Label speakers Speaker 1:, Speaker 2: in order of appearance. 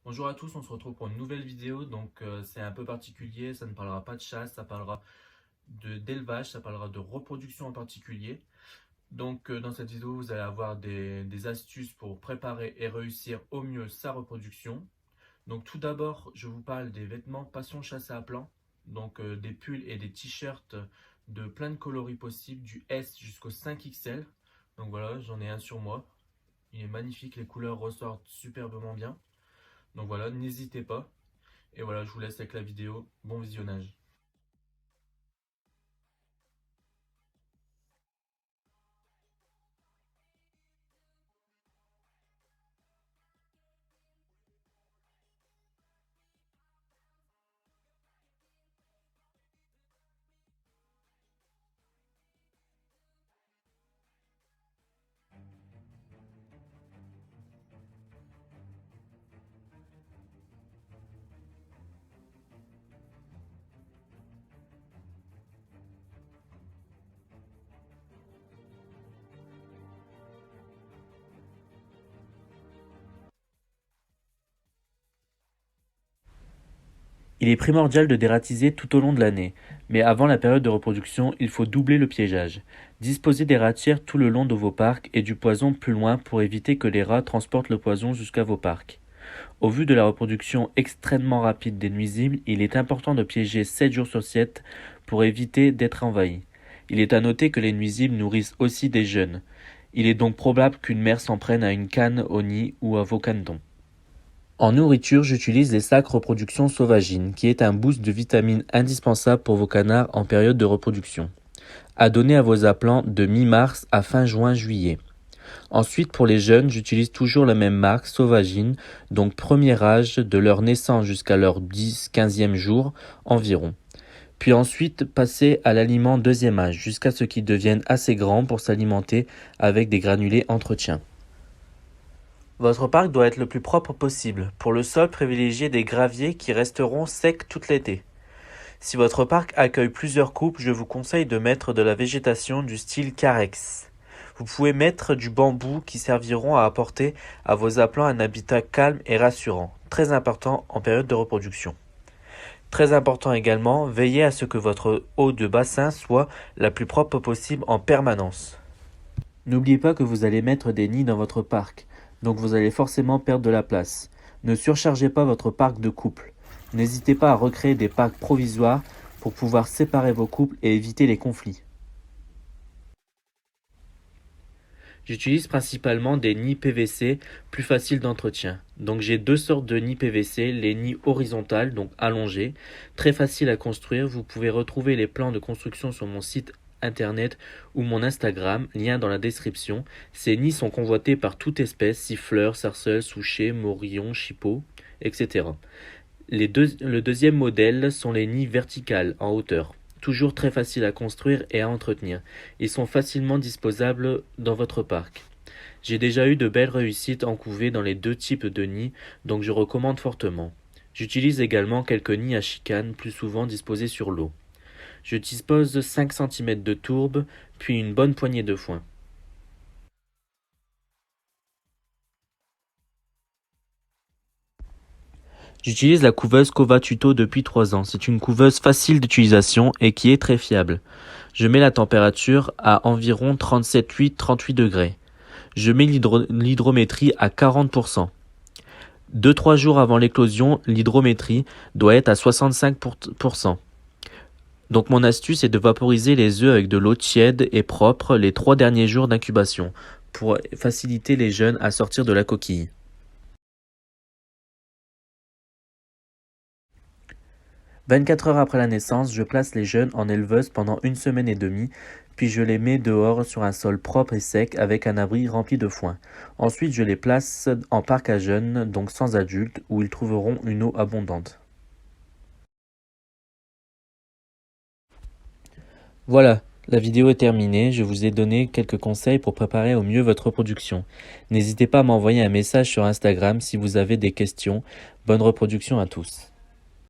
Speaker 1: Bonjour à tous, on se retrouve pour une nouvelle vidéo. C'est un peu particulier, ça ne parlera pas de chasse, ça parlera d'élevage, ça parlera de reproduction en particulier. Dans cette vidéo, vous allez avoir des astuces pour préparer et réussir au mieux sa reproduction. Donc tout d'abord, je vous parle des vêtements Passion Chasse à Plan, des pulls et des t-shirts de plein de coloris possibles, du S jusqu'au 5XL. Donc voilà, j'en ai un sur moi. Il est magnifique, les couleurs ressortent superbement bien. Donc voilà, n'hésitez pas. Et voilà, je vous laisse avec la vidéo. Bon visionnage.
Speaker 2: Il est primordial de dératiser tout au long de l'année, mais avant la période de reproduction, il faut doubler le piégeage. Disposez des ratières tout le long de vos parcs et du poison plus loin pour éviter que les rats transportent le poison jusqu'à vos parcs. Au vu de la reproduction extrêmement rapide des nuisibles, il est important de piéger 7 jours sur 7 pour éviter d'être envahi. Il est à noter que les nuisibles nourrissent aussi des jeunes. Il est donc probable qu'une mère s'en prenne à une canne au nid ou à vos canetons. En nourriture, j'utilise les sacs reproduction sauvagine, qui est un boost de vitamines indispensable pour vos canards en période de reproduction. À donner à vos appelants de mi-mars à fin juin-juillet. Ensuite, pour les jeunes, j'utilise toujours la même marque, Sauvagine, donc premier âge de leur naissance jusqu'à leur 10-15e jour environ. Puis ensuite, passer à l'aliment deuxième âge, jusqu'à ce qu'ils deviennent assez grands pour s'alimenter avec des granulés entretien. Votre parc doit être le plus propre possible. Pour le sol, privilégiez des graviers qui resteront secs tout l'été. Si votre parc accueille plusieurs couples, je vous conseille de mettre de la végétation du style Carex. Vous pouvez mettre du bambou qui serviront à apporter à vos appelants un habitat calme et rassurant, très important en période de reproduction. Très important également, veillez à ce que votre eau de bassin soit la plus propre possible en permanence. N'oubliez pas que vous allez mettre des nids dans votre parc, donc vous allez forcément perdre de la place. Ne surchargez pas votre parc de couples. N'hésitez pas à recréer des parcs provisoires pour pouvoir séparer vos couples et éviter les conflits. J'utilise principalement des nids PVC plus faciles d'entretien. Donc j'ai deux sortes de nids PVC, les nids horizontales, donc allongés, très faciles à construire. Vous pouvez retrouver les plans de construction sur mon site internet ou mon Instagram, lien dans la description. Ces nids sont convoités par toute espèce, siffleurs, sarcelles, souchets, morillons, chippeaux, etc. Le deuxième modèle sont les nids verticales en hauteur. Toujours très faciles à construire et à entretenir. Ils sont facilement disposables dans votre parc. J'ai déjà eu de belles réussites en couvée dans les deux types de nids, donc je recommande fortement. J'utilise également quelques nids à chicane, plus souvent disposés sur l'eau. Je dispose de 5 cm de tourbe, puis une bonne poignée de foin. J'utilise la couveuse Cova Tuto depuis 3 ans. C'est une couveuse facile d'utilisation et qui est très fiable. Je mets la température à environ 37,8-38 degrés. Je mets l'hydrométrie à 40%. 2-3 jours avant l'éclosion, l'hydrométrie doit être à 65%. Donc mon astuce est de vaporiser les œufs avec de l'eau tiède et propre les 3 derniers jours d'incubation pour faciliter les jeunes à sortir de la coquille. 24 heures après la naissance, je place les jeunes en éleveuse pendant 1 semaine et demie, puis je les mets dehors sur un sol propre et sec avec un abri rempli de foin. Ensuite, je les place en parc à jeunes, donc sans adultes, où ils trouveront une eau abondante. Voilà, la vidéo est terminée, je vous ai donné quelques conseils pour préparer au mieux votre reproduction. N'hésitez pas à m'envoyer un message sur Instagram si vous avez des questions. Bonne reproduction à tous.